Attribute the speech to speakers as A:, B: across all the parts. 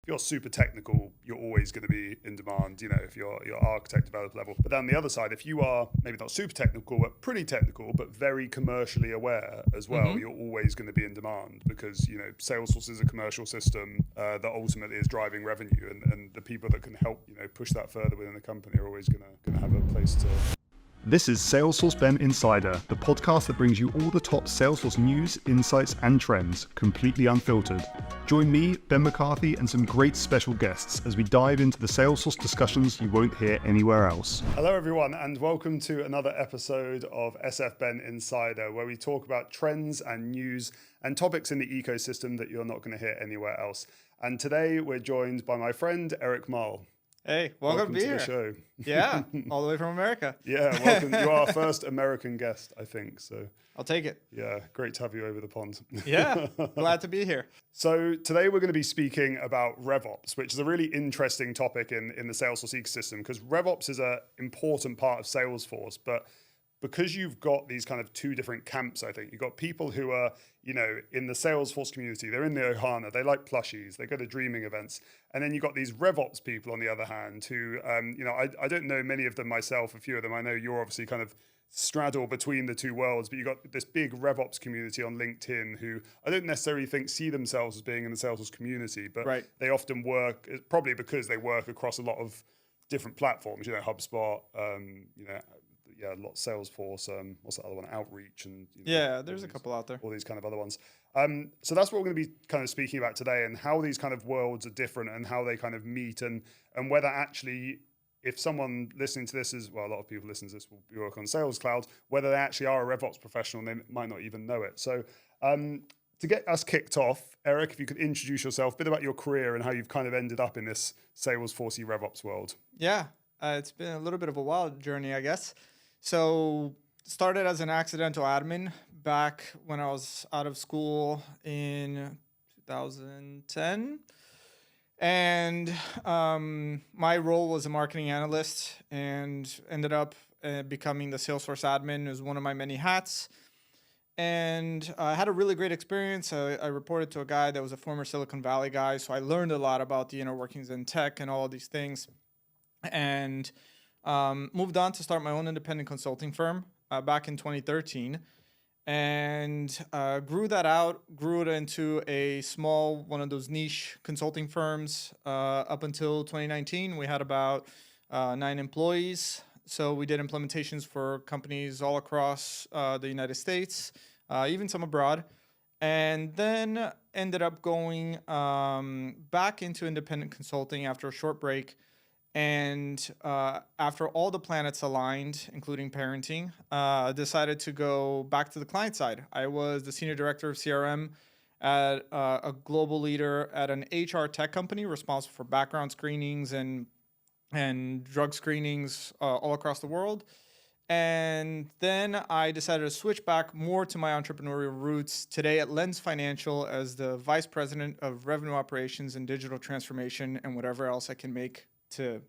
A: you're super technical, you're always going to be in demand, if you're architect developer level. But then on the other side, if you are maybe not super technical, but pretty technical, but very commercially aware as well, you're always going to be in demand because, Salesforce is a commercial system that ultimately is driving revenue, and the people that can help, push that further within the company are always going to have a place to.
B: This is Salesforce Ben Insider, the podcast that brings you all the top Salesforce news, insights, and trends, completely unfiltered. Join me, Ben McCarthy, and some great special guests as we dive into the Salesforce discussions you won't hear anywhere else.
A: Hello, everyone, and welcome to another episode of SF Ben Insider, where we talk about trends and news and topics in the ecosystem that you're not going to hear anywhere else. And today we're joined by my friend, Erick Mahle.
C: Hey, welcome to
A: the
C: here.
A: Show.
C: Yeah, all the way from America.
A: Yeah, welcome. You are our first American guest, I think. So
C: I'll take it.
A: Yeah, great to have you over the pond.
C: Yeah, glad to be here.
A: So today we're going to be speaking about RevOps, which is a really interesting topic in the Salesforce ecosystem, because RevOps is an important part of Salesforce, but because you've got these kind of two different camps, I think you've got people who are, in the Salesforce community, they're in the Ohana, they like plushies, they go to dreaming events. And then you've got these RevOps people on the other hand who, I don't know many of them myself, a few of them. I know you're obviously kind of straddle between the two worlds, but you've got this big RevOps community on LinkedIn who I don't necessarily see themselves as being in the Salesforce community, but they often work, probably because they work across a lot of different platforms, HubSpot, a lot of Salesforce, what's that other one? Outreach and
C: there's a couple out there.
A: All these kind of other ones. So that's what we're going to be kind of speaking about today, and how these kind of worlds are different and how they kind of meet, and whether actually, if someone listening to this is, well, a lot of people listening to this will work on Sales Cloud, whether they actually are a RevOps professional and they might not even know it. So to get us kicked off, Erick, if you could introduce yourself, a bit about your career and how you've kind of ended up in this Salesforce RevOps world.
C: Yeah, it's been a little bit of a wild journey, I guess. So started as an accidental admin back when I was out of school in 2010. And my role was a marketing analyst and ended up becoming the Salesforce admin as one of my many hats. And I had a really great experience. I reported to a guy that was a former Silicon Valley guy. So I learned a lot about the inner workings in tech and all of these things. And moved on to start my own independent consulting firm back in 2013, and grew it into a small, one of those niche consulting firms. Up until 2019, we had about 9 employees. So we did implementations for companies all across the United States, even some abroad, and then ended up going back into independent consulting after a short break. And after all the planets aligned, including parenting, decided to go back to the client side. I was the senior director of CRM at a global leader at an HR tech company responsible for background screenings and drug screenings all across the world. And then I decided to switch back more to my entrepreneurial roots today at Lens Financial as the vice president of revenue operations and digital transformation and whatever else I can make to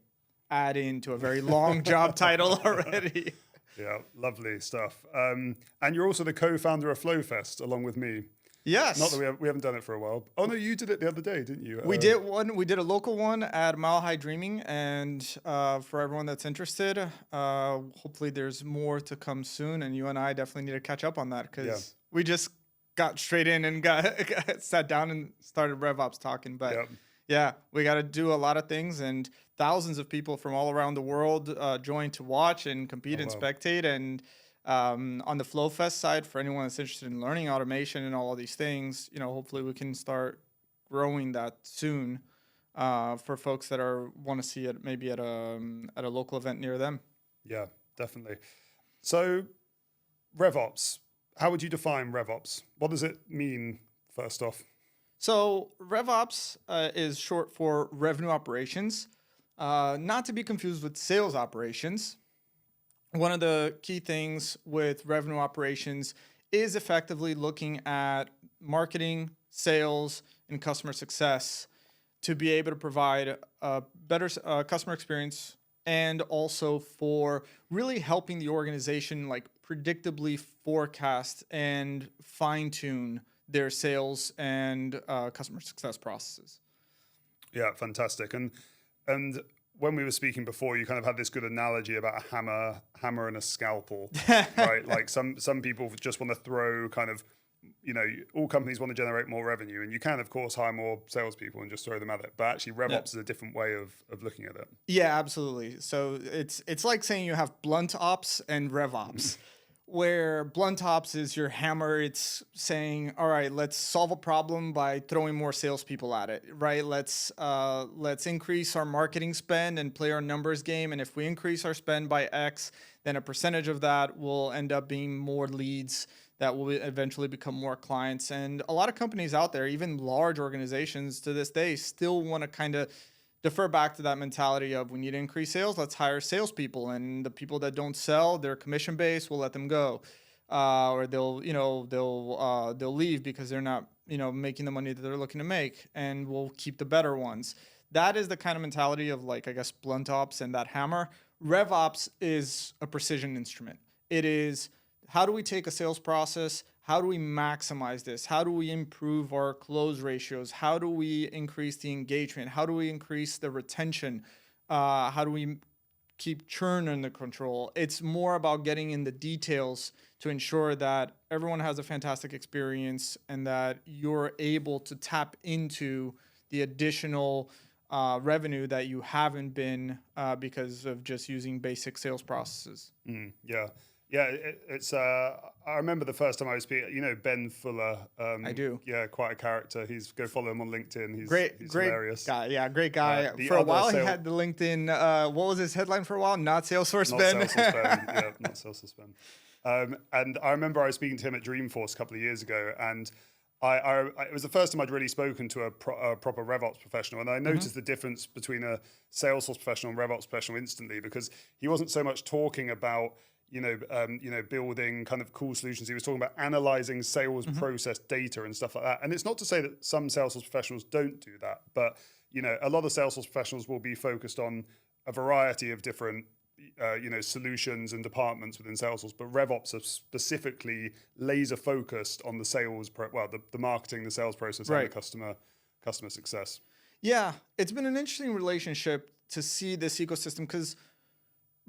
C: add into a very long job title already.
A: Yeah, lovely stuff. And you're also the co-founder of FlowFest along with me.
C: Yes.
A: Not that we haven't done it for a while. Oh no, you did it the other day, didn't you?
C: We did one. We did a local one at Mile High Dreaming, and for everyone that's interested, hopefully there's more to come soon. And you and I definitely need to catch up on that because we just got straight in and got sat down and started RevOps talking. But yeah, we got to do a lot of things, and thousands of people from all around the world joined to watch and compete and spectate. And on the FlowFest side, for anyone that's interested in learning automation and all of these things, hopefully we can start growing that soon for folks that want to see it maybe at a local event near them.
A: Yeah, definitely. So RevOps, how would you define RevOps? What does it mean, first off?
C: So RevOps is short for revenue operations, not to be confused with sales operations. One of the key things with revenue operations is effectively looking at marketing, sales, and customer success to be able to provide a better customer experience, and also for really helping the organization predictably forecast and fine-tune their sales and customer success processes.
A: Yeah, fantastic. And when we were speaking before, you kind of had this good analogy about a hammer and a scalpel, right? Like some people just want to throw kind of, all companies want to generate more revenue, and you can, of course, hire more salespeople and just throw them at it. But actually, RevOps is a different way of looking at it.
C: Yeah, absolutely. So it's like saying you have blunt ops and RevOps. Where blunt ops is your hammer, it's saying, all right, let's solve a problem by throwing more salespeople at it, right? Let's increase our marketing spend and play our numbers game. And if we increase our spend by X, then a percentage of that will end up being more leads that will eventually become more clients. And a lot of companies out there, even large organizations to this day, still want to kind of defer back to that mentality of we need to increase sales, let's hire salespeople, and the people that don't sell, they're commission based, we'll let them go, or they'll leave because they're not making the money that they're looking to make, and we'll keep the better ones. That is the kind of mentality of, like, I guess, blunt ops and that hammer. RevOps is a precision instrument. It is, how do we take a sales process? How do we maximize this? How do we improve our close ratios? How do we increase the engagement? How do we increase the retention? How do we keep churn under control? It's more about getting in the details to ensure that everyone has a fantastic experience and that you're able to tap into the additional revenue that you haven't been because of just using basic sales processes.
A: Yeah. Yeah, it's. I remember the first time I was speaking. Ben Fuller.
C: I do.
A: Yeah, quite a character. Go follow him on LinkedIn. He's
C: great
A: hilarious
C: guy. Yeah, great guy. For a while, he had the LinkedIn. What was his headline for a while? Not Salesforce Ben.
A: Not Salesforce Ben. Yeah, not Salesforce Ben. And I remember I was speaking to him at Dreamforce a couple of years ago, and it was the first time I'd really spoken to a proper RevOps professional, and I noticed the difference between a Salesforce professional and RevOps professional instantly, because he wasn't so much talking about building kind of cool solutions. He was talking about analyzing sales process data and stuff like that. And it's not to say that some Salesforce professionals don't do that, but a lot of Salesforce professionals will be focused on a variety of different solutions and departments within Salesforce. But RevOps are specifically laser focused on the sales, the marketing, the sales process, and the customer success.
C: Yeah, it's been an interesting relationship to see this ecosystem, because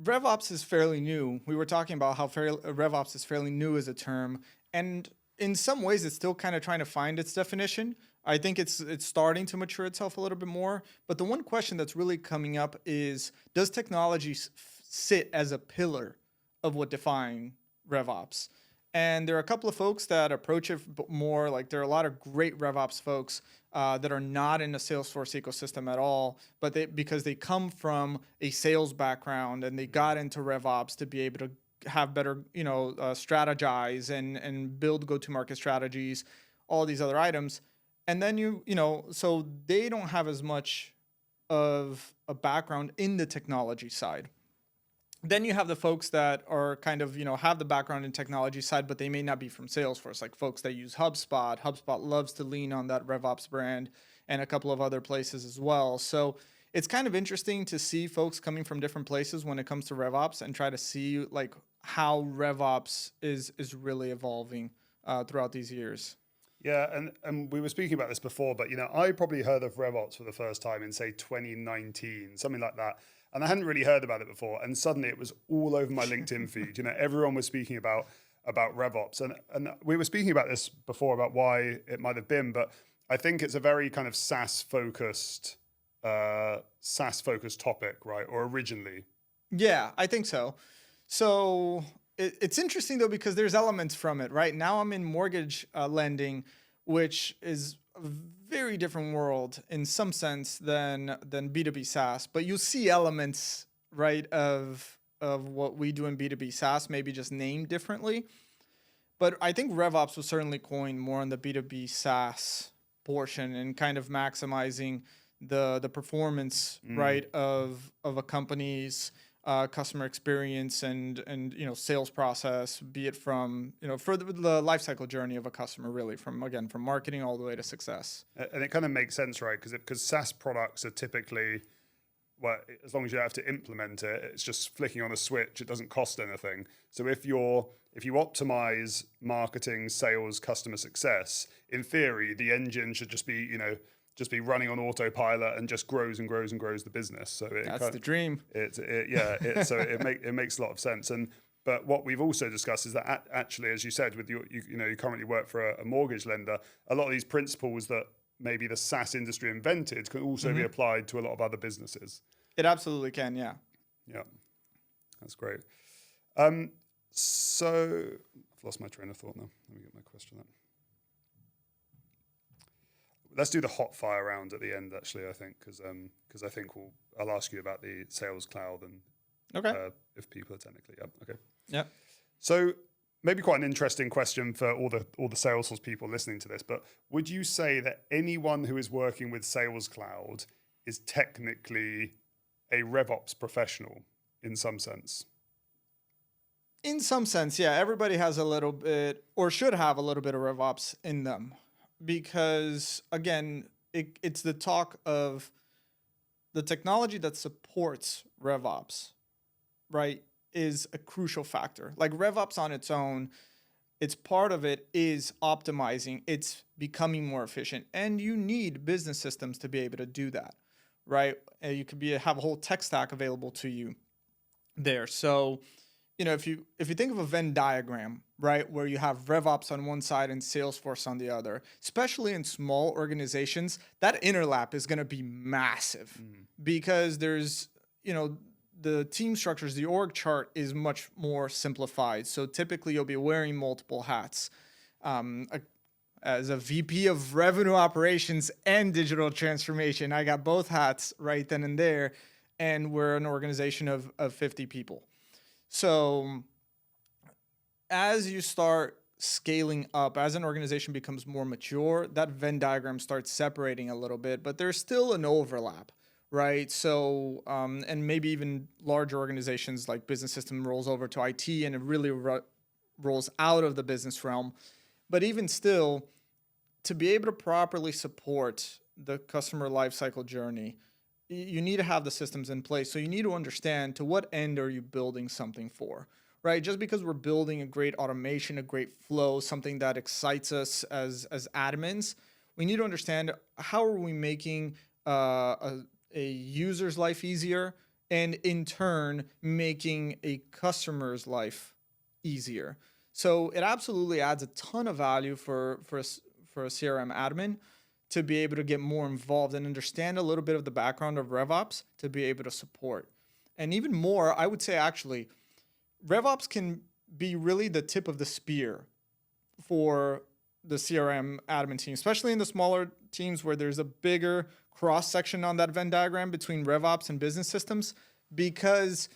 C: RevOps is fairly new. We were talking about how RevOps is fairly new as a term, and in some ways it's still kind of trying to find its definition. I think it's starting to mature itself a little bit more. But the one question that's really coming up is, does technology sit as a pillar of what define RevOps? And there are a couple of folks that approach it more like, there are a lot of great RevOps folks that are not in the Salesforce ecosystem at all, but because they come from a sales background and they got into RevOps to be able to have better, strategize and build go-to-market strategies, all these other items. And then so they don't have as much of a background in the technology side. Then you have the folks that are kind of, have the background in technology side, but they may not be from Salesforce, like folks that use HubSpot. HubSpot loves to lean on that RevOps brand, and a couple of other places as well. So it's kind of interesting to see folks coming from different places when it comes to RevOps, and try to see like how RevOps is really evolving throughout these years.
A: Yeah, and we were speaking about this before, but I probably heard of RevOps for the first time in, say, 2019, something like that. And I hadn't really heard about it before, and suddenly it was all over my LinkedIn feed. Everyone was speaking about RevOps, and we were speaking about this before about why it might have been, but I think it's a very kind of SaaS focused topic, right? Or originally.
C: Yeah, I think so. So it's interesting though, because there's elements from it, right? Now I'm in mortgage lending, which is a very different world in some sense than B2B SaaS, but you see elements, right, of what we do in B2B SaaS, maybe just named differently. But I think RevOps was certainly coined more on the B2B SaaS portion, and kind of maximizing the performance, right, of a company's customer experience and sales process, be it from for the life cycle journey of a customer, really from marketing all the way to success.
A: And it kind of makes sense, right? Because SaaS products are typically, well, as long as you have to implement it, it's just flicking on a switch. It doesn't cost anything. So if you optimize marketing, sales, customer success, in theory, the engine should just be just be running on autopilot and just grows and grows and grows the business. So
C: That's the dream.
A: So it makes a lot of sense. But what we've also discussed is that actually, as you said, with you currently work for a mortgage lender, a lot of these principles that maybe the SaaS industry invented can also be applied to a lot of other businesses.
C: It absolutely can, yeah.
A: Yeah, that's great. So I've lost my train of thought now. Let me get my question up. Let's do the hot fire round at the end, actually, I think, because I think I'll ask you about the Sales Cloud and if people are technically, okay.
C: Yeah.
A: So maybe quite an interesting question for all the Salesforce people listening to this, but would you say that anyone who is working with Sales Cloud is technically a RevOps professional in some sense?
C: In some sense, yeah. Everybody has a little bit, or should have a little bit of RevOps in them. Because, again, it's the talk of the technology that supports RevOps, right, is a crucial factor. Like RevOps on its own, it's part of it is optimizing. It's becoming more efficient. And you need business systems to be able to do that, right? You could have a whole tech stack available to you there. So, if you think of a Venn diagram, right, where you have RevOps on one side and Salesforce on the other, especially in small organizations, that interlap is going to be massive because there's, the team structures, the org chart is much more simplified. So typically you'll be wearing multiple hats. As a VP of revenue operations and digital transformation, I got both hats right then and there, and we're an organization of 50 people. So as you start scaling up, as an organization becomes more mature, that Venn diagram starts separating a little bit, but there's still an overlap, right? So, and maybe even larger organizations like business system rolls over to IT and it really rolls out of the business realm. But even still, to be able to properly support the customer lifecycle journey, you need to have the systems in place. So you need to understand to what end are you building something for, right? Just because we're building a great automation, a great flow, something that excites us as admins, we need to understand how are we making a user's life easier and in turn making a customer's life easier. So it absolutely adds a ton of value for a CRM admin to be able to get more involved and understand a little bit of the background of RevOps to be able to support. And even more, I would say actually, RevOps can be really the tip of the spear for the CRM admin team, especially in the smaller teams where there's a bigger cross-section on that Venn diagram between RevOps and business systems, because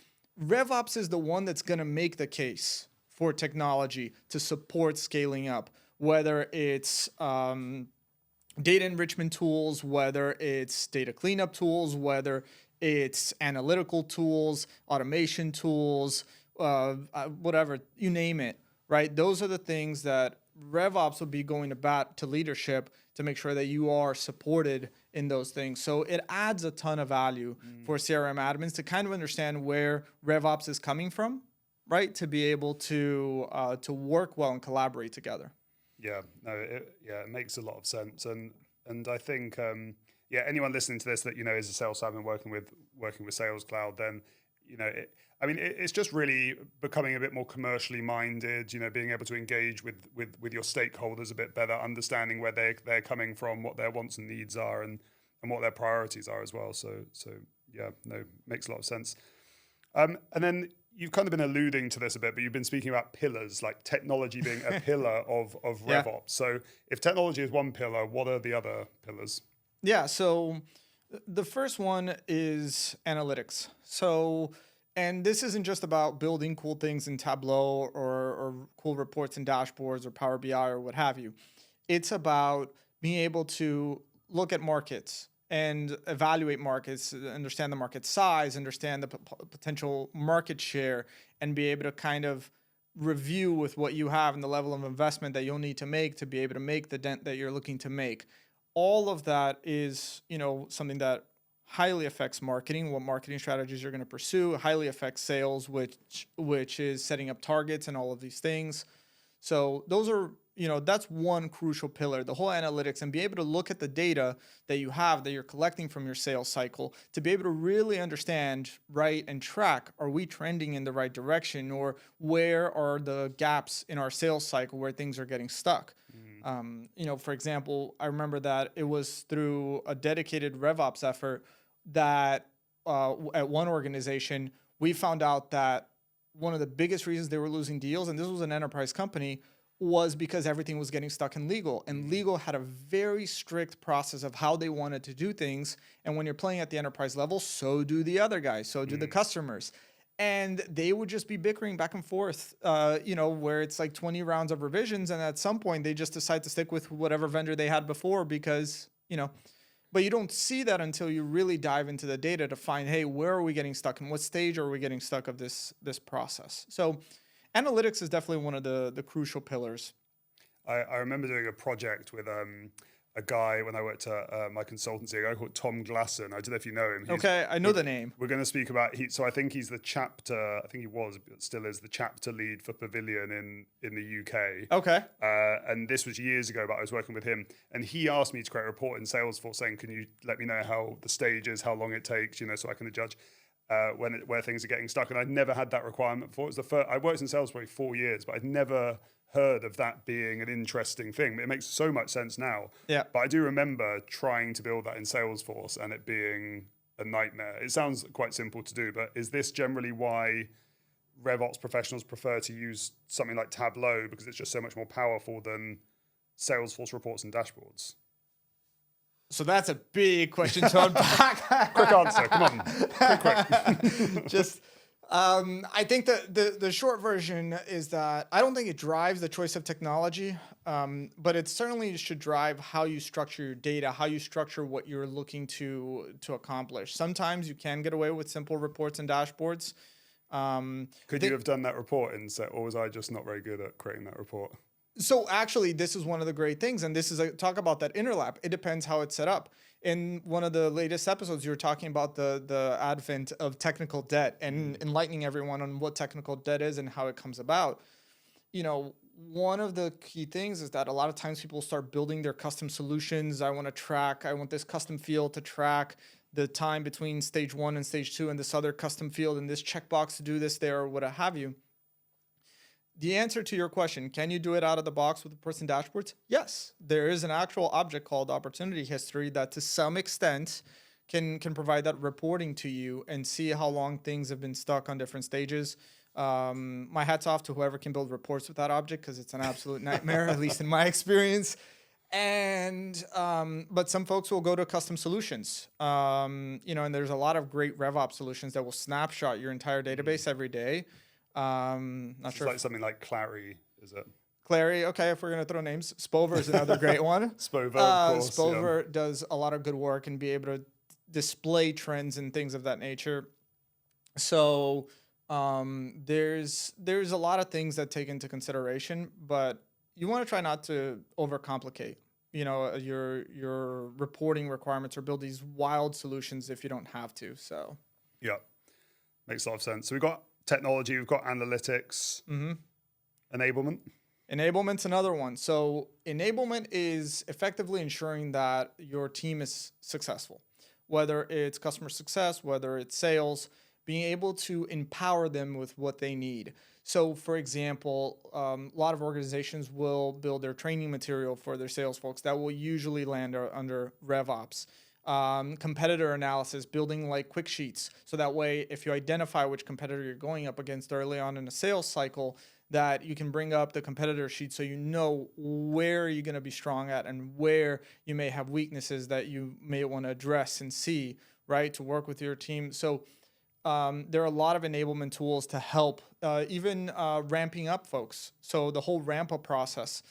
C: RevOps is the one that's going to make the case for technology to support scaling up, whether it's data enrichment tools, whether it's data cleanup tools, whether it's analytical tools, automation tools, whatever, you name it, right? Those are the things that RevOps will be going to bat to leadership to make sure that you are supported in those things. So it adds a ton of value for CRM admins to kind of understand where RevOps is coming from, right? To be able to work well and collaborate together.
A: Yeah, no, it makes a lot of sense, and I think anyone listening to this that is a sales admin working with Sales Cloud, then it's just really becoming a bit more commercially minded. Being able to engage with your stakeholders a bit better, understanding where they're coming from, what their wants and needs are, and what their priorities are as well. So yeah, no, makes a lot of sense. And then you've kind of been alluding to this a bit, but you've been speaking about pillars, like technology being a pillar of RevOps. So if technology is one pillar, what are the other pillars?
C: Yeah, so the first one is analytics. So, and this isn't just about building cool things in Tableau or cool reports and dashboards or Power BI or what have you. It's about being able to look at markets and evaluate markets, understand the market size, understand the potential market share, and be able to kind of review with what you have and the level of investment that you'll need to make to be able to make the dent that you're looking to make. All of that is, something that highly affects marketing, what marketing strategies you're going to pursue, highly affects sales, which is setting up targets and all of these things. So those are that's one crucial pillar, the whole analytics, and be able to look at the data that you have, that you're collecting from your sales cycle, to be able to really understand, right, and track, are we trending in the right direction, or where are the gaps in our sales cycle where things are getting stuck? For example, I remember that it was through a dedicated RevOps effort that at one organization, we found out that one of the biggest reasons they were losing deals, and this was an enterprise company, was because everything was getting stuck in legal. And legal had a very strict process of how they wanted to do things. And when you're playing at the enterprise level, so do the other guys, so do the customers. And they would just be bickering back and forth, where it's like 20 rounds of revisions. And at some point, they just decide to stick with whatever vendor they had before because, but you don't see that until you really dive into the data to find, hey, where are we getting stuck and what stage are we getting stuck of this process? So analytics is definitely one of the crucial pillars.
A: I remember doing a project with a guy when I worked at my consultancy, a guy called Tom Glasson. I don't know if you know him.
C: I know the name.
A: We're going to speak about, so I think he's the chapter, I think he was, but still is the chapter lead for Pavilion in the UK.
C: Okay.
A: And this was years ago, but I was working with him. And he asked me to create a report in Salesforce saying, can you let me know how the stage is, how long it takes, so I can judge where things are getting stuck. And I'd never had that requirement before. It was the first, I worked in Salesforce for 4 years, but I'd never heard of that being an interesting thing. It makes so much sense now.
C: Yeah.
A: But I do remember trying to build that in Salesforce and it being a nightmare. It sounds quite simple to do, but is this generally why RevOps professionals prefer to use something like Tableau because it's just so much more powerful than Salesforce reports and dashboards?
C: So that's a big question to unpack.
A: Quick answer, come on, quick.
C: Just, I think that the short version is that I don't think it drives the choice of technology, but it certainly should drive how you structure your data, how you structure what you're looking to accomplish. Sometimes you can get away with simple reports and dashboards.
A: Could you have done that report or was I just not very good at creating that report?
C: So actually, this is one of the great things, and this is talk about that interlap. It depends how it's set up. In one of the latest episodes, you were talking about the advent of technical debt and enlightening everyone on what technical debt is and how it comes about. One of the key things is that a lot of times people start building their custom solutions. I want this custom field to track the time between stage 1 and stage 2 and this other custom field and this checkbox to do this there or what have you. The answer to your question, can you do it out of the box with reports and dashboards? Yes. There is an actual object called opportunity history that to some extent can provide that reporting to you and see how long things have been stuck on different stages. My hat's off to whoever can build reports with that object because it's an absolute nightmare, at least in my experience. And but some folks will go to custom solutions, and there's a lot of great RevOps solutions that will snapshot your entire database every day. Not sure.
A: Like something like Clary, is it?
C: Clary, okay, if we're going to throw names. Spover is another great one.
A: Spover, of course.
C: Spover does a lot of good work and be able to display trends and things of that nature. So there's a lot of things that take into consideration, but you want to try not to overcomplicate, your reporting requirements or build these wild solutions if you don't have to. So
A: yeah, makes a lot of sense. So we've got technology, we've got analytics, enablement.
C: Enablement's another one. So enablement is effectively ensuring that your team is successful, whether it's customer success, whether it's sales, being able to empower them with what they need. So for example, a lot of organizations will build their training material for their sales folks that will usually land under RevOps. Competitor analysis, building like quick sheets. So that way, if you identify which competitor you're going up against early on in a sales cycle, that you can bring up the competitor sheet so you know where you're going to be strong at and where you may have weaknesses that you may want to address and see, right, to work with your team. So there are a lot of enablement tools to help, even ramping up folks. So the whole ramp up process,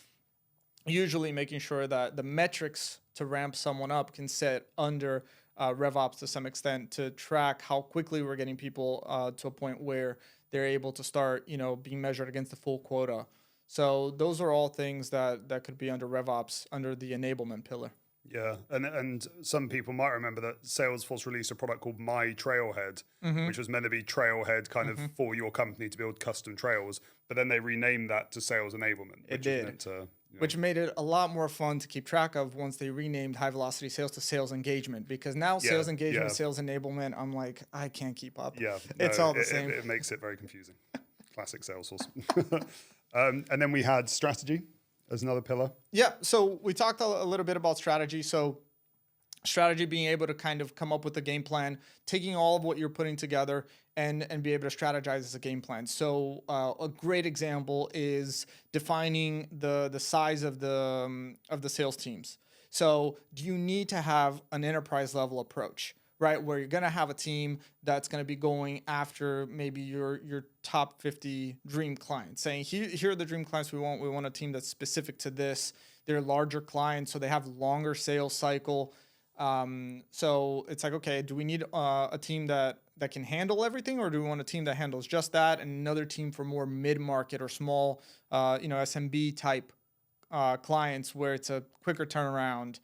C: usually making sure that the metrics to ramp someone up can sit under RevOps to some extent to track how quickly we're getting people to a point where they're able to start, being measured against the full quota. So those are all things that could be under RevOps, under the enablement pillar.
A: Yeah, and some people might remember that Salesforce released a product called My Trailhead, which was meant to be Trailhead kind of for your company to build custom trails, but then they renamed that to Sales Enablement.
C: It did. which made it a lot more fun to keep track of once they renamed high velocity sales to sales engagement, because now sales engagement, sales enablement, I'm like, I can't keep up.
A: Yeah,
C: it's all the same.
A: It makes it very confusing. Classic Salesforce. And then we had strategy as another pillar.
C: Yeah, so we talked a little bit about strategy. So strategy, being able to kind of come up with a game plan, taking all of what you're putting together and be able to strategize as a game plan. So a great example is defining the size of the sales teams. So do you need to have an enterprise level approach, right? Where you're going to have a team that's going to be going after maybe your top 50 dream clients, saying, here are the dream clients we want. We want a team that's specific to this. They're larger clients, so they have longer sales cycle. So it's like, okay, do we need a team that can handle everything, or do we want a team that handles just that, and another team for more mid-market or small, SMB type clients where it's a quicker turnaround?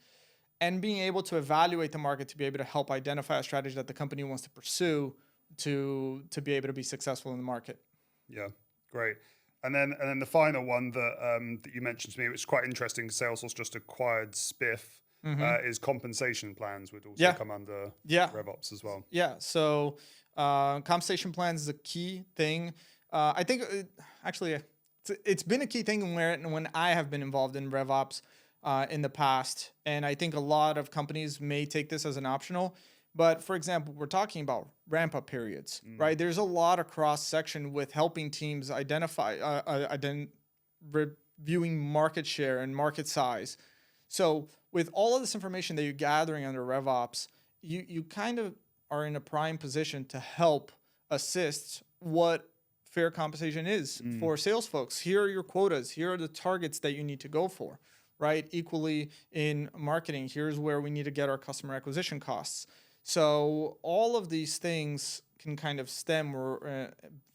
C: And being able to evaluate the market to be able to help identify a strategy that the company wants to pursue to be able to be successful in the market.
A: Yeah, great. And then the final one that you mentioned to me, which is quite interesting, Salesforce just acquired Spiff. Is compensation plans would also come under RevOps as well.
C: Yeah, so compensation plans is a key thing. I think it's been a key thing when I have been involved in RevOps in the past, and I think a lot of companies may take this as an optional. But for example, we're talking about ramp-up periods, right? There's a lot of cross-section with helping teams identify, reviewing market share and market size. So with all of this information that you're gathering under RevOps, you kind of are in a prime position to help assist what fair compensation is for sales folks. Here are your quotas. Here are the targets that you need to go for, right? Equally in marketing, here's where we need to get our customer acquisition costs. So all of these things can kind of stem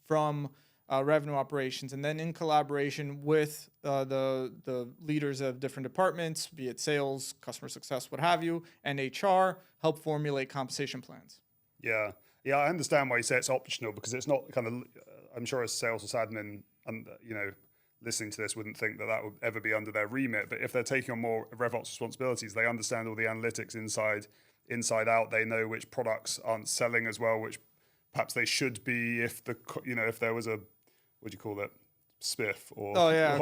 C: from revenue operations, and then in collaboration with the leaders of different departments, be it sales, customer success, what have you, and HR, help formulate compensation plans.
A: Yeah, I understand why you say it's optional, because it's not kind of. I'm sure as Salesforce admin, listening to this wouldn't think that would ever be under their remit. But if they're taking on more RevOps responsibilities, they understand all the analytics inside out. They know which products aren't selling as well, which perhaps they should be if there was a, what do you call it, spiff or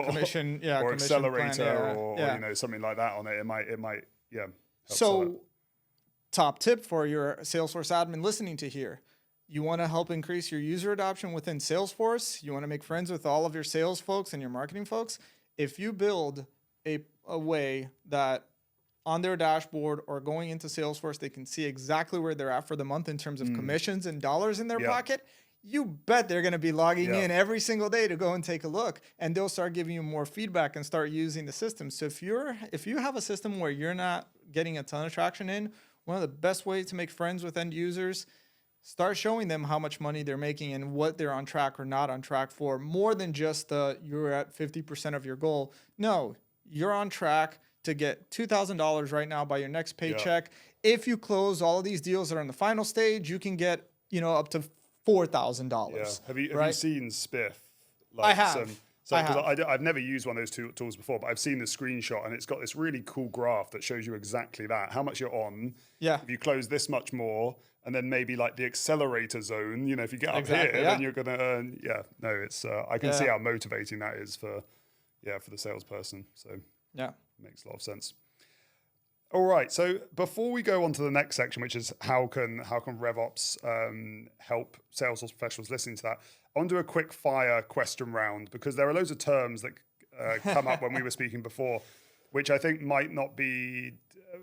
C: commission,
A: or
C: commission
A: accelerator
C: plan,
A: or something like that on it. It might help.
C: So top tip for your Salesforce admin listening to here: you want to help increase your user adoption within Salesforce. You want to make friends with all of your sales folks and your marketing folks. If you build a way that on their dashboard or going into Salesforce, they can see exactly where they're at for the month in terms of commissions and dollars in their pocket, you bet they're going to be logging in every single day to go and take a look, and they'll start giving you more feedback and start using the system. So if you have a system where you're not getting a ton of traction in, one of the best ways to make friends with end users, start showing them how much money they're making and what they're on track or not on track for, more than just you're at 50% of your goal. No, you're on track to get $2,000 right now by your next paycheck. If you close all of these deals that are in the final stage, you can get up to $4,000.
A: Yeah. Have you seen Spiff?
C: I have.
A: I've never used one of those tools before, but I've seen the screenshot, and it's got this really cool graph that shows you exactly that, how much you're on.
C: Yeah.
A: If you close this much more, and then maybe like the accelerator zone, if you get up here, then you're going to earn. Yeah. No, it's I can see how motivating that is for the salesperson. So makes a lot of sense. All right. So before we go on to the next section, which is how can RevOps help Salesforce professionals listening to that, I want to do a quick fire question round, because there are loads of terms that come up when we were speaking before, which I think might not be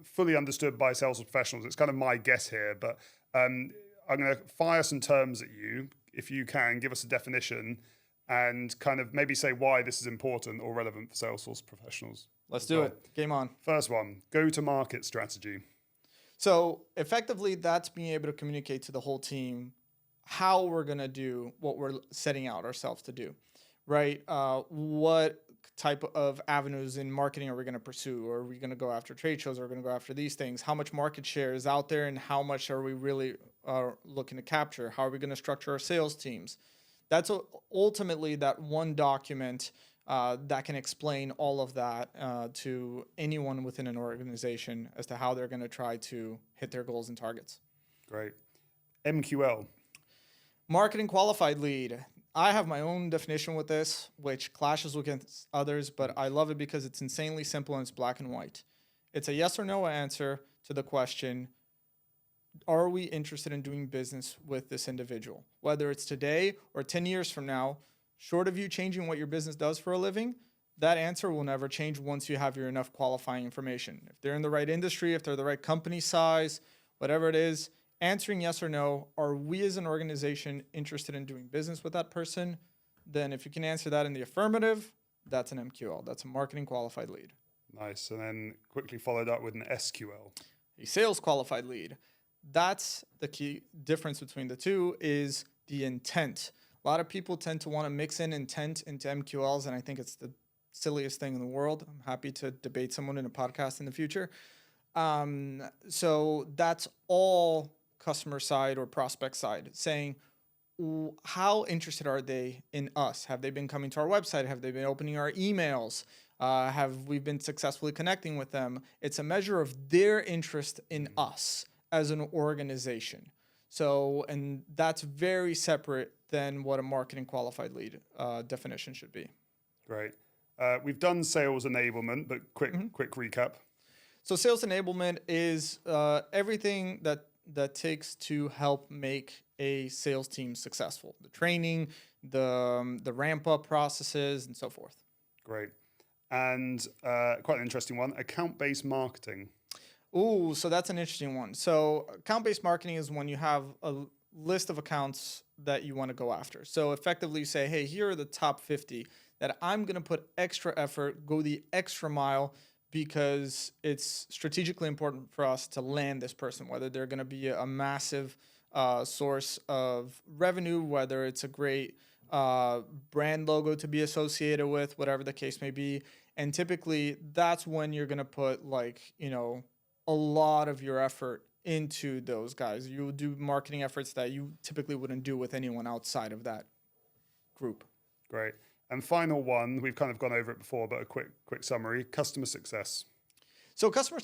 A: fully understood by Salesforce professionals. It's kind of my guess here, but I'm going to fire some terms at you. If you can, give us a definition and kind of maybe say why this is important or relevant for Salesforce professionals.
C: Let's do it. Game on.
A: First one, go-to-market strategy.
C: So effectively, that's being able to communicate to the whole team how we're going to do what we're setting out ourselves to do, right? What type of avenues in marketing are we going to pursue? Are we going to go after trade shows? Are we going to go after these things? How much market share is out there, and how much are we really looking to capture? How are we going to structure our sales teams? That's ultimately that one document that can explain all of that to anyone within an organization as to how they're going to try to hit their goals and targets.
A: Great. MQL.
C: Marketing qualified lead. I have my own definition with this, which clashes with others, but I love it because it's insanely simple and it's black and white. It's a yes or no answer to the question, are we interested in doing business with this individual? Whether it's today or 10 years from now, short of you changing what your business does for a living, that answer will never change once you have your enough qualifying information. If they're in the right industry, if they're the right company size, whatever it is, answering yes or no, are we as an organization interested in doing business with that person? Then if you can answer that in the affirmative, that's an MQL. That's a marketing qualified lead.
A: Nice. And then quickly followed up with an SQL.
C: A sales qualified lead. That's the key difference between the two is the intent. A lot of people tend to want to mix in intent into MQLs, and I think it's the silliest thing in the world. I'm happy to debate someone in a podcast in the future. So that's all customer side or prospect side, saying how interested are they in us? Have they been coming to our website? Have they been opening our emails? Have we been successfully connecting with them? It's a measure of their interest in us as an organization. So, and that's very separate than what a marketing qualified lead definition should be.
A: Great. We've done sales enablement, but quick recap.
C: So sales enablement is everything that takes to help make a sales team successful. The training, the ramp up processes, and so forth.
A: Great. And quite an interesting one, account-based marketing.
C: Ooh, so that's an interesting one. So account-based marketing is when you have a list of accounts that you want to go after. So effectively you say, hey, here are the top 50 that I'm going to put extra effort, go the extra mile, because it's strategically important for us to land this person, whether they're going to be a massive source of revenue, whether it's a great brand logo to be associated with, whatever the case may be. And typically that's when you're going to put a lot of your effort into those guys. You will do marketing efforts that you typically wouldn't do with anyone outside of that group.
A: Great. And final one, we've kind of gone over it before, but a quick summary, customer success.
C: So customer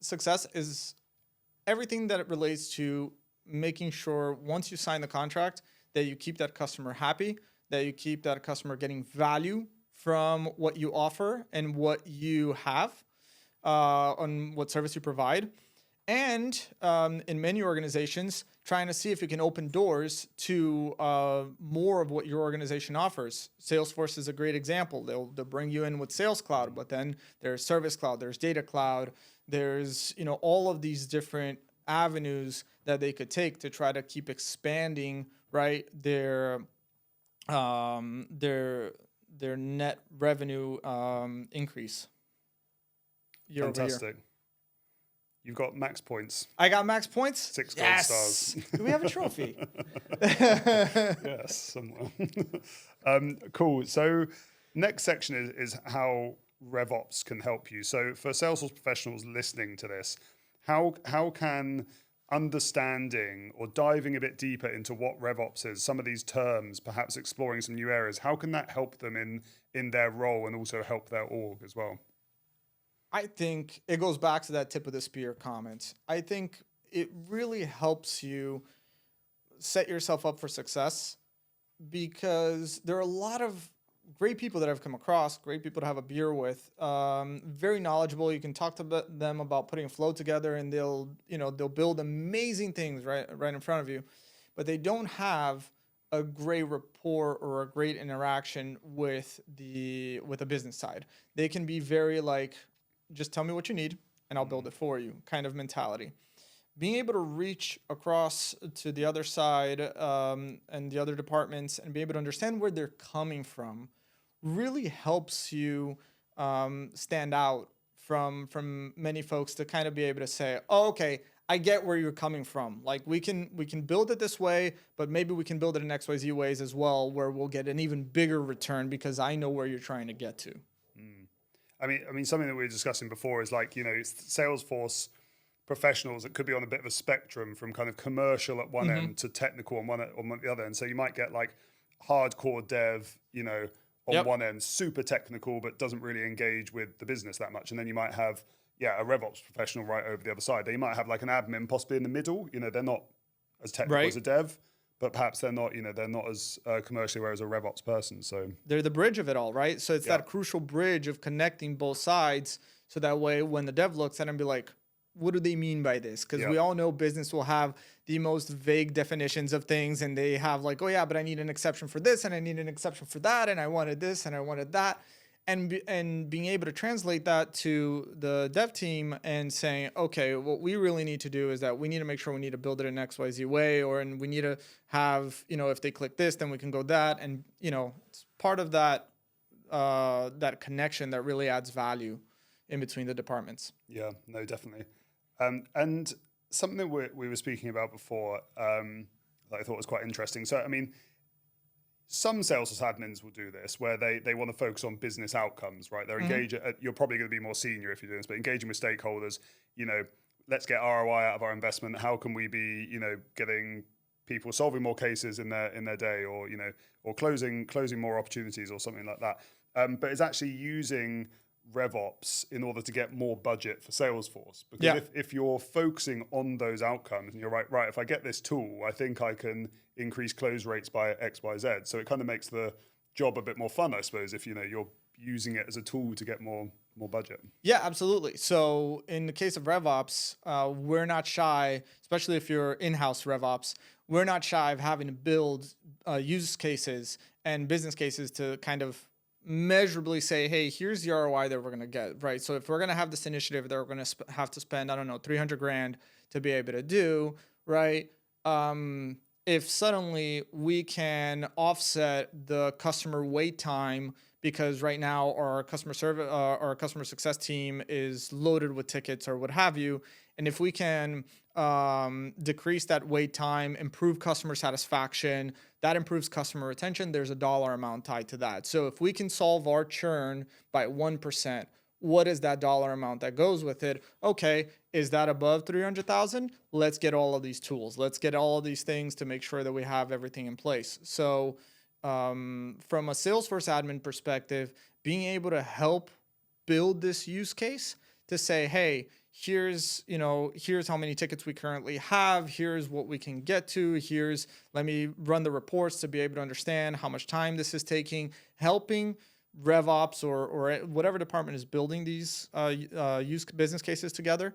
C: success is everything that it relates to making sure once you sign the contract that you keep that customer happy, that you keep that customer getting value from what you offer and what you have on what service you provide. And in many organizations, trying to see if you can open doors to more of what your organization offers. Salesforce is a great example. They'll bring you in with Sales Cloud, but then there's Service Cloud, there's Data Cloud, there's all of these different avenues that they could take to try to keep expanding, right, their net revenue increase year
A: Fantastic.
C: over year.
A: You've got max points.
C: I got max points?
A: 6 gold stars.
C: Do we have a trophy?
A: Yes, somewhere. Cool. So next section is how RevOps can help you. So for Salesforce professionals listening to this, how can understanding or diving a bit deeper into what RevOps is, some of these terms, perhaps exploring some new areas, how can that help them in their role and also help their org as well?
C: I think it goes back to that tip of the spear comment. I think it really helps you set yourself up for success because there are a lot of great people that I've come across, great people to have a beer with, very knowledgeable. You can talk to them about putting a flow together and they'll build amazing things right in front of you, but they don't have a great rapport or a great interaction with a business side. They can be very just tell me what you need and I'll build it for you kind of mentality. Being able to reach across to the other side and the other departments and be able to understand where they're coming from really helps you stand out from many folks to kind of be able to say, oh, okay, I get where you're coming from. Like we can build it this way, but maybe we can build it in XYZ ways as well, where we'll get an even bigger return because I know where you're trying to get to.
A: I mean, something that we were discussing before is Salesforce professionals. It could be on a bit of a spectrum from kind of commercial at one end to technical on the other end. So you might get hardcore dev, on one end, super technical, but doesn't really engage with the business that much. And then you might have, a RevOps professional right over the other side. They might have like an admin possibly in the middle. They're not as technical as a dev, but perhaps they're not, they're not as commercially aware as a RevOps person. So
C: they're the bridge of it all, right? So it's that crucial bridge of connecting both sides. So that way, when the dev looks at it and be like, what do they mean by this? Because we all know business will have the most vague definitions of things, and they have like, oh yeah, but I need an exception for this, and I need an exception for that, and I wanted this, and I wanted that. And being able to translate that to the dev team and saying, okay, what we really need to do is that we need to make sure we need to build it in XYZ way, and we need to have, if they click this, then we can go that. And, it's part of that, that connection that really adds value in between the departments.
A: Yeah, no, definitely. And something that we were speaking about before that I thought was quite interesting. So, I mean, some Salesforce admins will do this where they want to focus on business outcomes, right? They're engaged. You're probably going to be more senior if you're doing this, but engaging with stakeholders, let's get ROI out of our investment. How can we be, getting people solving more cases in their day, or or closing more opportunities or something like that. But it's actually using RevOps in order to get more budget for Salesforce. Because if you're focusing on those outcomes and you're right, if I get this tool, I think I can increase close rates by X, Y, Z. So it kind of makes the job a bit more fun, I suppose, if you're using it as a tool to get more budget.
C: Yeah, absolutely. So in the case of RevOps, we're not shy, especially if you're in-house RevOps, we're not shy of having to build use cases and business cases to kind of measurably say, hey, here's the ROI that we're going to get, right? So if we're going to have this initiative that we're going to have to spend, I don't know, $300,000 to be able to do, right? If suddenly we can offset the customer wait time, because right now our customer service, our customer success team is loaded with tickets or what have you, and if we can decrease that wait time, improve customer satisfaction, that improves customer retention, there's a dollar amount tied to that. So if we can solve our churn by 1%, what is that dollar amount that goes with it? Okay, is that above 300,000? Let's get all of these tools. Let's get all of these things to make sure that we have everything in place. So from a Salesforce admin perspective, being able to help build this use case to say, hey, here's how many tickets we currently have. Here's what we can get to. Let me run the reports to be able to understand how much time this is taking. Helping RevOps or whatever department is building these business cases together.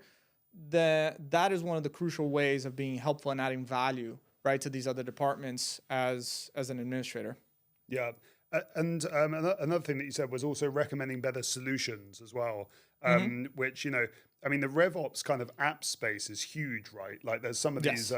C: That is one of the crucial ways of being helpful and adding value, right, to these other departments as an administrator.
A: Yeah. And another thing that you said was also recommending better solutions as well, which, the RevOps kind of app space is huge, right? Like there's some of these,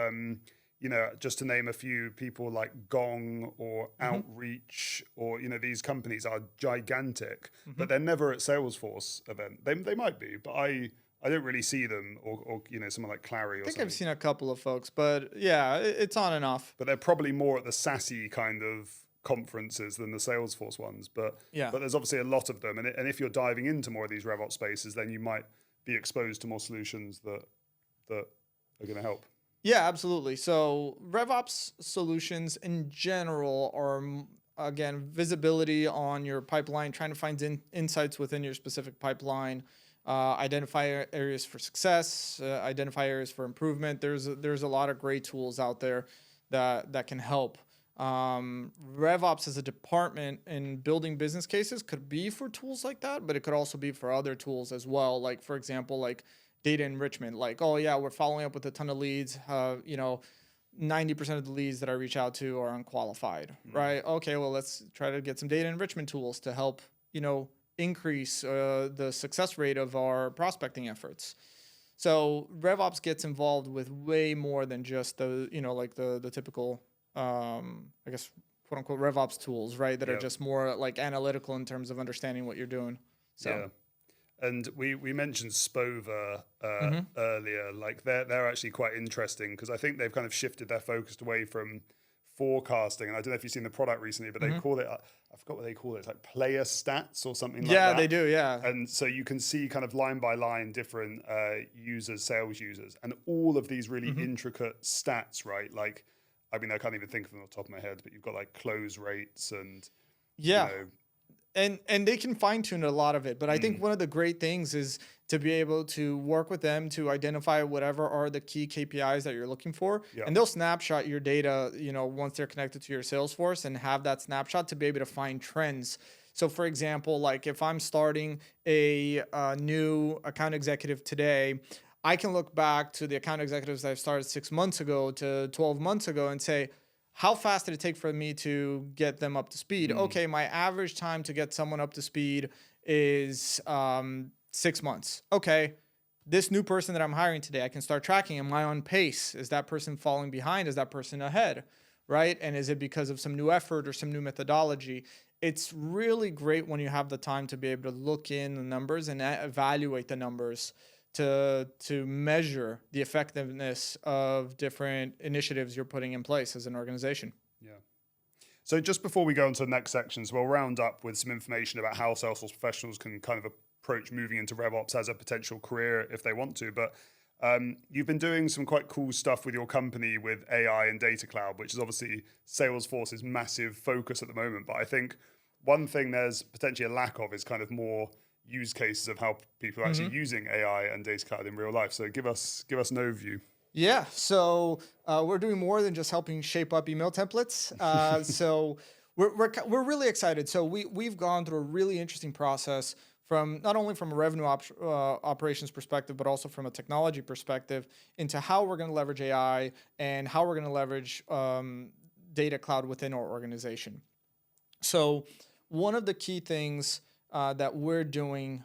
A: just to name a few, people like Gong or Outreach or, these companies are gigantic, but they're never at Salesforce event. They might be, but I don't really see them or someone like Clary or something.
C: I think I've seen a couple of folks, but yeah, it's on and off.
A: But they're probably more at the SASE kind of conferences than the Salesforce ones, but there's obviously a lot of them, and if you're diving into more of these RevOps spaces, then you might be exposed to more solutions that are going to help.
C: Yeah, absolutely. So RevOps solutions in general are, again, visibility on your pipeline, trying to find insights within your specific pipeline, identify areas for success, identify areas for improvement. There's a lot of great tools out there that can help. RevOps as a department in building business cases could be for tools like that, but it could also be for other tools as well. Like, for example, like data enrichment, like, oh yeah, we're following up with a ton of leads. 90% of the leads that I reach out to are unqualified, right? Okay, well, let's try to get some data enrichment tools to help, increase the success rate of our prospecting efforts. So RevOps gets involved with way more than just the typical I guess, quote unquote, RevOps tools, right? That are just more like analytical in terms of understanding what you're doing. So.
A: Yeah. And we mentioned Spova earlier. Like they're actually quite interesting because I think they've kind of shifted their focus away from forecasting. And I don't know if you've seen the product recently, but they call it, I forgot what they call it. It's like player stats or something like that.
C: Yeah, they do, yeah.
A: And so you can see kind of line by line different users, sales users, and all of these really intricate stats, right? Like, I can't even think of them off the top of my head, but you've got like close rates and
C: and they can fine tune a lot of it. But I think one of the great things is to be able to work with them to identify whatever are the key KPIs that you're looking for.
A: Yep.
C: And they'll snapshot your data, once they're connected to your Salesforce, and have that snapshot to be able to find trends. So for example, like if I'm starting a new account executive today, I can look back to the account executives that I've started 6 months ago to 12 months ago and say, how fast did it take for me to get them up to speed? Okay, my average time to get someone up to speed is 6 months. Okay, this new person that I'm hiring today, I can start tracking. Am I on pace? Is that person falling behind? Is that person ahead? Right? And is it because of some new effort or some new methodology? It's really great when you have the time to be able to look in the numbers and evaluate the numbers to measure the effectiveness of different initiatives you're putting in place as an organization.
A: Yeah. So just before we go on to the next sections, we'll round up with some information about how Salesforce professionals can kind of approach moving into RevOps as a potential career if they want to. But you've been doing some quite cool stuff with your company with AI and Data Cloud, which is obviously Salesforce's massive focus at the moment. But I think one thing there's potentially a lack of is kind of more use cases of how people are actually using AI and Data Cloud in real life. So give us an overview.
C: Yeah, so we're doing more than just helping shape up email templates. So we're really excited. So we've gone through a really interesting process from not only from a revenue operations perspective, but also from a technology perspective into how we're going to leverage AI and how we're going to leverage Data Cloud within our organization. So one of the key things that we're doing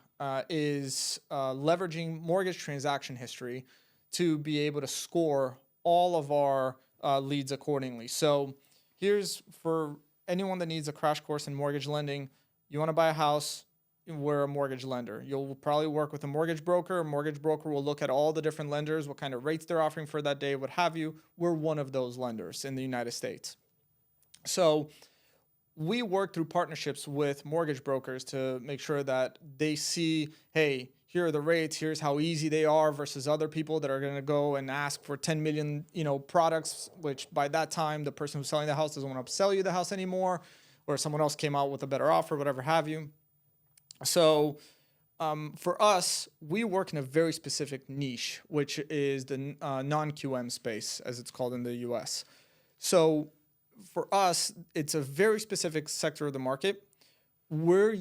C: is leveraging mortgage transaction history to be able to score all of our leads accordingly. So here's for anyone that needs a crash course in mortgage lending. You want to buy a house, we're a mortgage lender. You'll probably work with a mortgage broker. A mortgage broker will look at all the different lenders, what kind of rates they're offering for that day, what have you. We're one of those lenders in the United States. So we work through partnerships with mortgage brokers to make sure that they see, hey, here are the rates, here's how easy they are versus other people that are going to go and ask for 10 million, products, which by that time, the person who's selling the house doesn't want to sell you the house anymore, or someone else came out with a better offer, whatever have you. So for us, we work in a very specific niche, which is the non-QM space, as it's called in the US. So for us, it's a very specific sector of the market. We're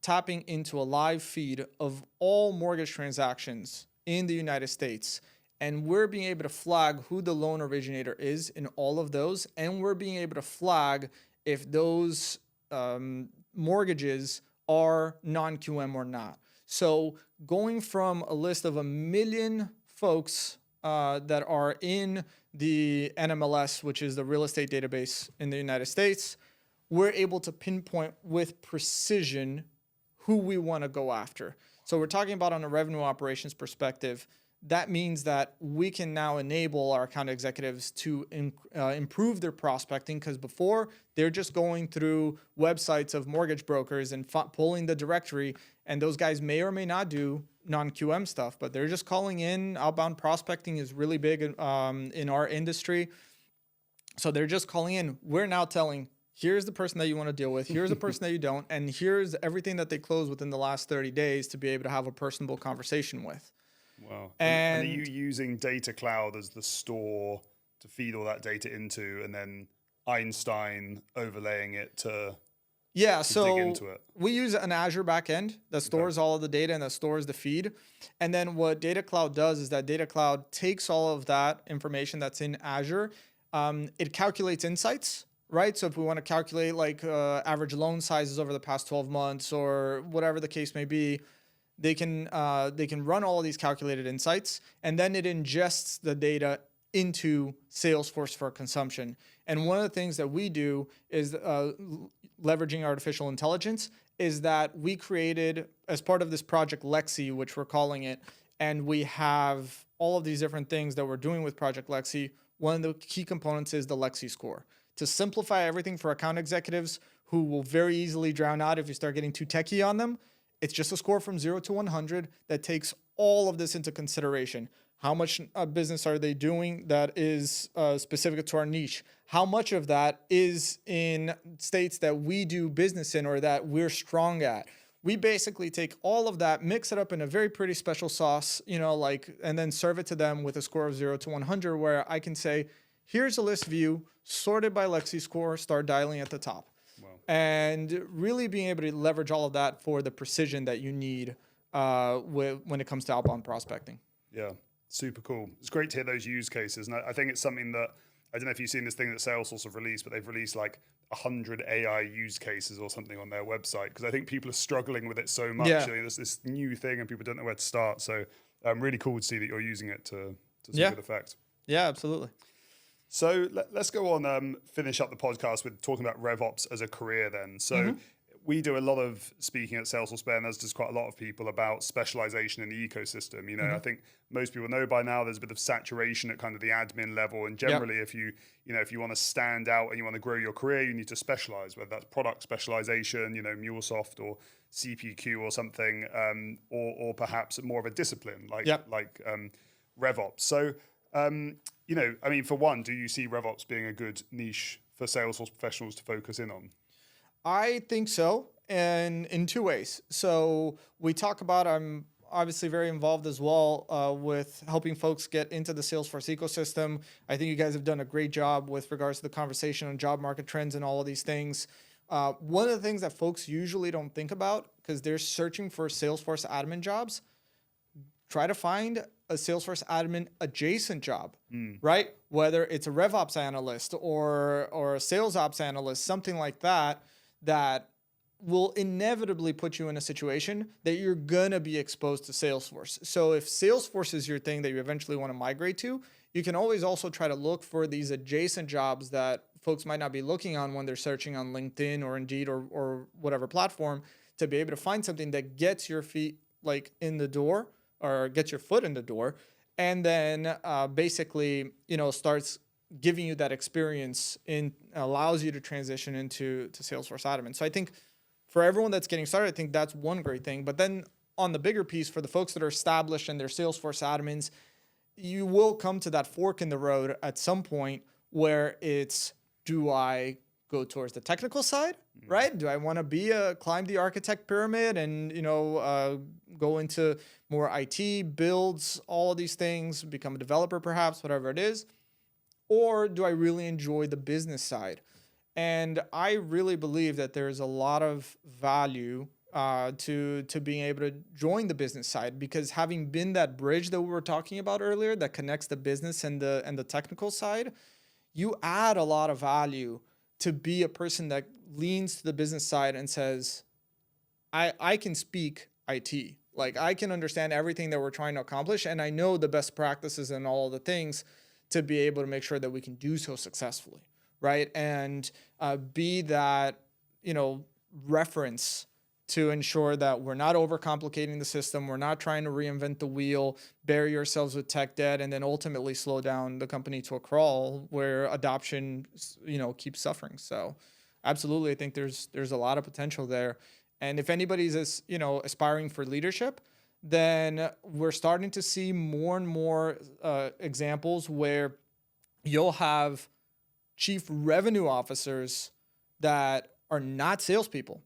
C: tapping into a live feed of all mortgage transactions in the United States, and we're being able to flag who the loan originator is in all of those, and we're being able to flag if those mortgages are non-QM or not. So going from a list of 1 million folks that are in the NMLS, which is the real estate database in the United States, we're able to pinpoint with precision who we want to go after. So we're talking about on a revenue operations perspective. That means that we can now enable our account executives to improve their prospecting, because before they're just going through websites of mortgage brokers and pulling the directory, and those guys may or may not do non-QM stuff, but they're just calling in. Outbound prospecting is really big in our industry. So they're just calling in. We're now telling, here's the person that you want to deal with, here's the person that you don't, and here's everything that they closed within the last 30 days to be able to have a personable conversation with.
A: Wow. And are you using Data Cloud as the store to feed all that data into, and then Einstein overlaying it to dig into it?
C: We use an Azure backend that stores all of the data and that stores the feed. And then what Data Cloud does is that Data Cloud takes all of that information that's in Azure. It calculates insights, right? So if we want to calculate like average loan sizes over the past 12 months or whatever the case may be, they can run all of these calculated insights, and then it ingests the data into Salesforce for consumption. And one of the things that we do is leveraging artificial intelligence is that we created, as part of this Project Lexi, which we're calling it, and we have all of these different things that we're doing with Project Lexi. One of the key components is the Lexi score. To simplify everything for account executives who will very easily drown out if you start getting too techie on them, it's just a score from 0 to 100 that takes all of this into consideration. How much business are they doing that is specific to our niche? How much of that is in states that we do business in or that we're strong at? We basically take all of that, mix it up in a very pretty special sauce, and then serve it to them with a score of 0 to 100, where I can say, here's a list view sorted by Lexi score, start dialing at the top.
A: Wow.
C: And really being able to leverage all of that for the precision that you need when it comes to outbound prospecting.
A: Yeah, super cool. It's great to hear those use cases. And I think it's something that, I don't know if you've seen this thing that Salesforce have released, but they've released like 100 AI use cases or something on their website, because I think people are struggling with it so much.
C: Yeah.
A: There's this new thing and people don't know where to start. So really cool to see that you're using it to see
C: Yeah.
A: good effect.
C: Yeah, absolutely.
A: So let's go on, finish up the podcast with talking about RevOps as a career then. So we do a lot of speaking at Salesforce Ben, as does quite a lot of people, about specialization in the ecosystem. I think most people know by now there's a bit of saturation at kind of the admin level. And generally, if you want to stand out and you want to grow your career, you need to specialize, whether that's product specialization, MuleSoft or CPQ or something, or perhaps more of a discipline like RevOps. So, for one, do you see RevOps being a good niche for Salesforce professionals to focus in on?
C: I think so, and in two ways. So we talk about, I'm obviously very involved as well with helping folks get into the Salesforce ecosystem. I think you guys have done a great job with regards to the conversation on job market trends and all of these things. One of the things that folks usually don't think about, because they're searching for Salesforce admin jobs, try to find a Salesforce admin adjacent job, right? Whether it's a RevOps analyst or a sales ops analyst, something like that will inevitably put you in a situation that you're going to be exposed to Salesforce. So if Salesforce is your thing that you eventually want to migrate to, you can always also try to look for these adjacent jobs that folks might not be looking on when they're searching on LinkedIn or Indeed or whatever platform, to be able to find something that gets your feet in the door, or gets your foot in the door, and then basically, starts giving you that experience and allows you to transition into Salesforce admin. So I think for everyone that's getting started, I think that's one great thing. But then on the bigger piece, for the folks that are established and they're Salesforce admins, you will come to that fork in the road at some point where it's, do I go towards the technical side, right? Do I want to climb the architect pyramid and, go into more IT, builds, all of these things, become a developer perhaps, whatever it is? Or do I really enjoy the business side? And I really believe that there's a lot of value to being able to join the business side, because having been that bridge that we were talking about earlier that connects the business and the technical side, you add a lot of value to be a person that leans to the business side and says, I can speak IT. I can understand everything that we're trying to accomplish, and I know the best practices and all of the things to be able to make sure that we can do so successfully, right? And be that, reference to ensure that we're not overcomplicating the system, we're not trying to reinvent the wheel, bury ourselves with tech debt, and then ultimately slow down the company to a crawl where adoption, keeps suffering. So absolutely, I think there's a lot of potential there. And if anybody's aspiring for leadership, then we're starting to see more and more examples where you'll have chief revenue officers that are not salespeople.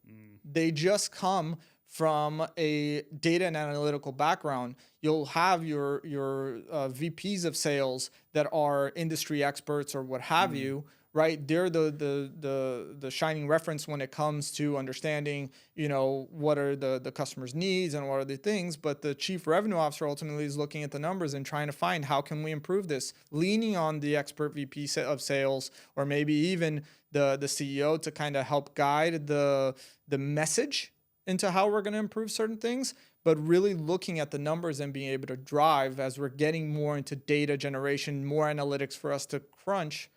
C: They just come from a data and analytical background. You'll have your VPs of sales that are industry experts or what have you, right? They're the shining reference when it comes to understanding, what are the customer's needs and what are the things. But the chief revenue officer ultimately is looking at the numbers and trying to find, how can we improve this? Leaning on the expert VP of sales, or maybe even the CEO, to kind of help guide the message into how we're going to improve certain things, but really looking at the numbers and being able to drive, as we're getting more into data generation, more analytics for us to crunch.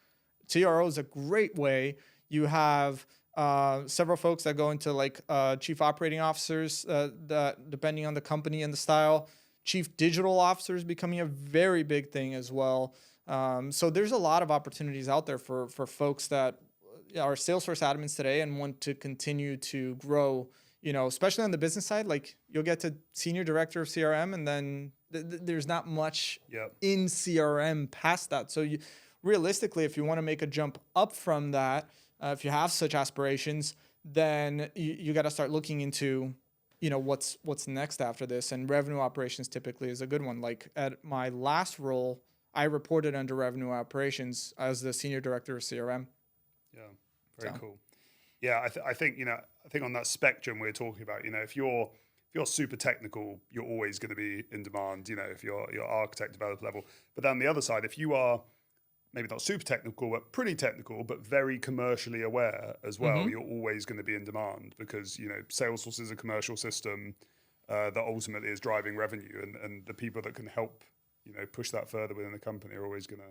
C: CRO is a great way. You have several folks that go into chief operating officers, that depending on the company and the style. Chief digital officers becoming a very big thing as well. So there's a lot of opportunities out there for folks that are Salesforce admins today and want to continue to grow, especially on the business side, like you'll get to senior director of CRM, and then there's not much in CRM past that. So realistically, if you want to make a jump up from that, if you have such aspirations, then you got to start looking into, what's next after this. And revenue operations typically is a good one. Like at my last role, I reported under revenue operations as the senior director of CRM.
A: Yeah, very cool. Yeah, I think on that spectrum we're talking about, if you're super technical, you're always going to be in demand. If you're architect developer level, but then on the other side, if you are maybe not super technical, but pretty technical, but very commercially aware as well, you're always going to be in demand because, Salesforce is a commercial system that ultimately is driving revenue, and the people that can help, push that further within the company are always going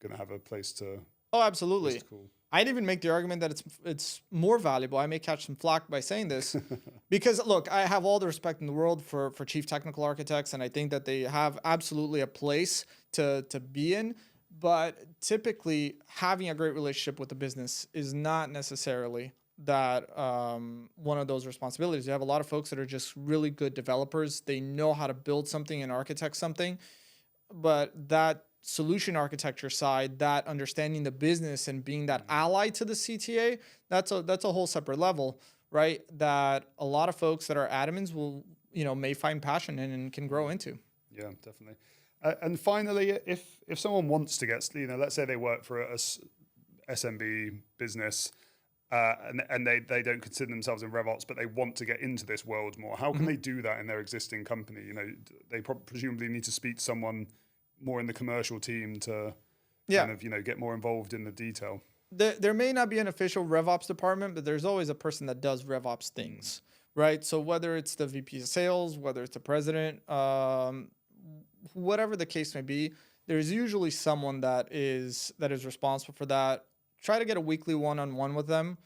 A: to have a place to.
C: Oh, absolutely.
A: Cool.
C: I'd even make the argument that it's more valuable. I may catch some flack by saying this because look, I have all the respect in the world for chief technical architects, and I think that they have absolutely a place to be in. But typically, having a great relationship with the business is not necessarily that one of those responsibilities. You have a lot of folks that are just really good developers. They know how to build something and architect something, but that solution architecture side, that understanding the business and being that ally to the CTA, that's a whole separate level, right? That a lot of folks that are admins will, may find passion in and can grow into.
A: Yeah, definitely. And finally, if someone wants to get, let's say they work for a SMB business and they don't consider themselves in RevOps, but they want to get into this world more, how can they do that in their existing company? They presumably need to speak to someone more in the commercial team to kind of, get more involved in the detail.
C: There may not be an official RevOps department, but there's always a person that does RevOps things, right? So whether it's the VP of sales, whether it's the president, whatever the case may be, there's usually someone that is responsible for that. Try to get a weekly one-on-one with them,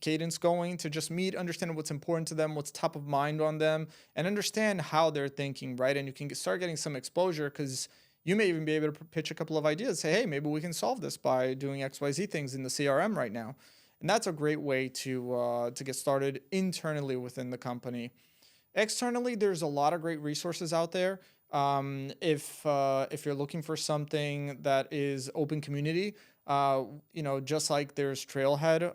C: cadence going to just meet, understand what's important to them, what's top of mind on them, and understand how they're thinking, right? And you can start getting some exposure because you may even be able to pitch a couple of ideas. Say, hey, maybe we can solve this by doing XYZ things in the CRM right now. And that's a great way to get started internally within the company. Externally, there's a lot of great resources out there. If you're looking for something that is open community, just like there's Trailhead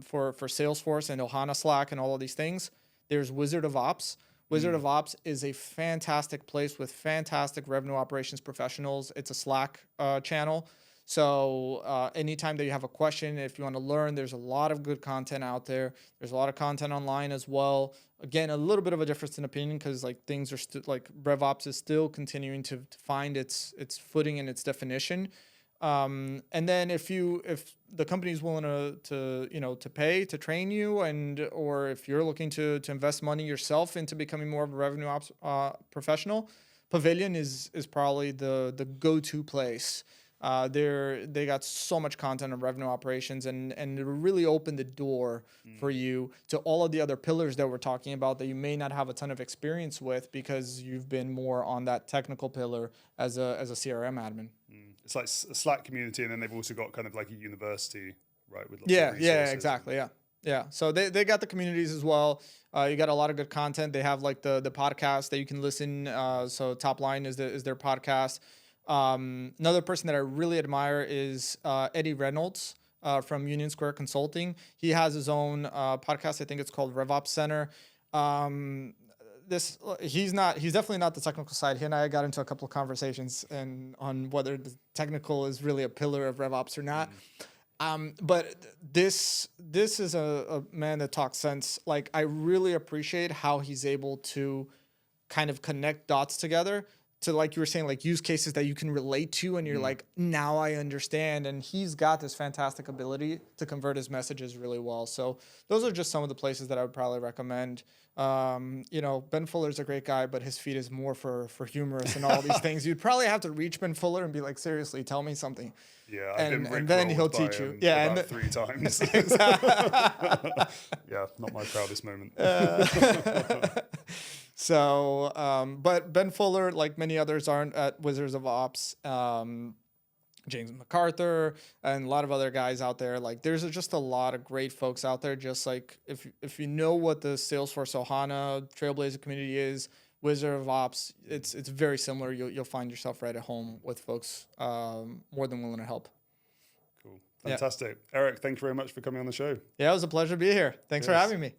C: for Salesforce and Ohana Slack and all of these things, there's Wizard of Ops. Wizard of Ops is a fantastic place with fantastic revenue operations professionals. It's a Slack channel. So anytime that you have a question, if you want to learn, there's a lot of good content out there. There's a lot of content online as well. Again, a little bit of a difference in opinion because things are still RevOps is still continuing to find its footing and its definition. And then if the company is willing to pay to train you, or if you're looking to invest money yourself into becoming more of a revenue ops professional, Pavilion is probably the go-to place. They got so much content on revenue operations and it really opened the door for you to all of the other pillars that we're talking about that you may not have a ton of experience with because you've been more on that technical pillar as a CRM admin.
A: It's like a Slack community, and then they've also got kind of like a university, right? With
C: Exactly. Yeah. So they got the communities as well. You got a lot of good content. They have like the podcast that you can listen. So Top Line is their podcast. Another person that I really admire is Eddie Reynolds from Union Square Consulting. He has his own podcast. I think it's called RevOps Center. He's definitely not the technical side. He and I got into a couple of conversations on whether the technical is really a pillar of RevOps or not. But this is a man that talks sense. Like, I really appreciate how he's able to kind of connect dots together to, like you were saying, like use cases that you can relate to, and you're like, now I understand. And he's got this fantastic ability to convert his messages really well. So those are just some of the places that I would probably recommend. Ben Fuller's a great guy, but his feed is more for humorous and all these things. You'd probably have to reach Ben Fuller and be like, seriously, tell me something.
A: Yeah,
C: and then he'll teach you.
A: Yeah, about 3 times.
C: Exactly.
A: Yeah, not my proudest moment.
C: So, but Ben Fuller, like many others, aren't at Wizards of Ops. James McCarthy and a lot of other guys out there. Like there's just a lot of great folks out there. Just like if you know what the Salesforce Ohana Trailblazer community is, Wizard of Ops, it's very similar. You'll find yourself right at home with folks more than willing to help.
A: Cool. Fantastic. Yeah. Erick, thank you very much for coming on the show.
C: Yeah, it was a pleasure to be here. Thanks for having me.